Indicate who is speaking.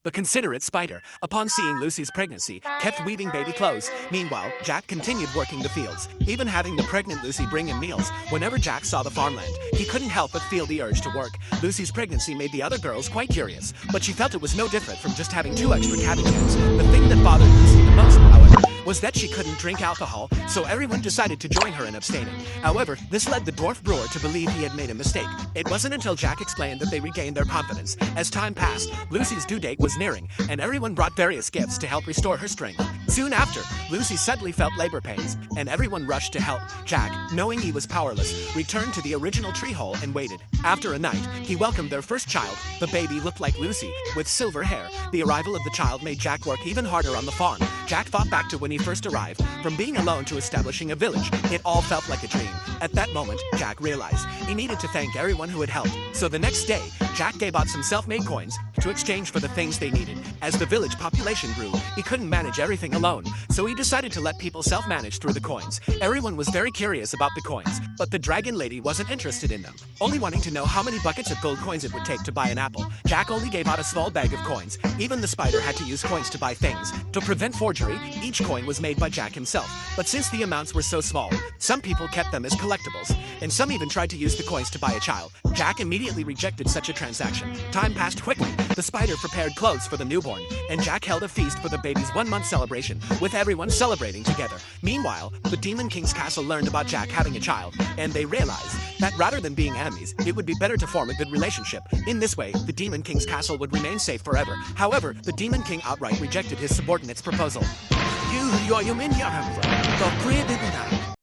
Speaker 1: The considerate spider, upon seeing Lucy's pregnancy, kept weaving baby clothes. Meanwhile, Jack continued working the fields, even having the pregnant Lucy bring him meals. Whenever Jack saw the farmland, he couldn't help but feel the urge to work. Lucy's pregnancy made the other girls quite curious, but she felt it was no different from just having 2 extra cabbage heads. The thing that bothered Lucy the most, however, was that she couldn't drink alcohol, so everyone decided to join her in abstaining. However, this led the dwarf brewer to believe he had made a mistake. It wasn't until Jack explained that they regained their confidence. As time passed, Lucy's due date was nearing, and everyone brought various gifts to help restore her strength. Soon after, Lucy suddenly felt labor pains, and everyone rushed to help. Jack, knowing he was powerless, returned to the original tree hole and waited. After a night, he welcomed their first child. The baby looked like Lucy, with silver hair. The arrival of the child made Jack work even harder on the farm. Jack thought back to when he first arrived. From being alone to establishing a village, it all felt like a dream. At that moment, Jack realized he needed to thank everyone who had helped. So the next day, Jack gave out some self-made coins to exchange for the things they needed. As the village population grew, he couldn't manage everything alone, so he decided to let people self-manage through the coins. Everyone was very curious about the coins, but the dragon lady wasn't interested in them, only wanting to know how many buckets of gold coins it would take to buy an apple. Jack only gave out a small bag of coins. Even the spider had to use coins to buy things. To prevent forgery, each coin was made by Jack himself, but since the amounts were so small, some people kept them as collectibles, and some even tried to use the coins to buy a child. Jack immediately rejected such a transaction. Time passed quickly. The spider prepared clothes for the newborn, and Jack held a feast for the baby's 1-month celebration, with everyone celebrating together. Meanwhile, the Demon King's castle learned about Jack having a child, and they realized that rather than being enemies, it would be better to form a good relationship. In this way, the Demon King's castle would remain safe forever. However, the Demon King outright rejected his subordinate's proposal.
Speaker 2: You, you're your men, you're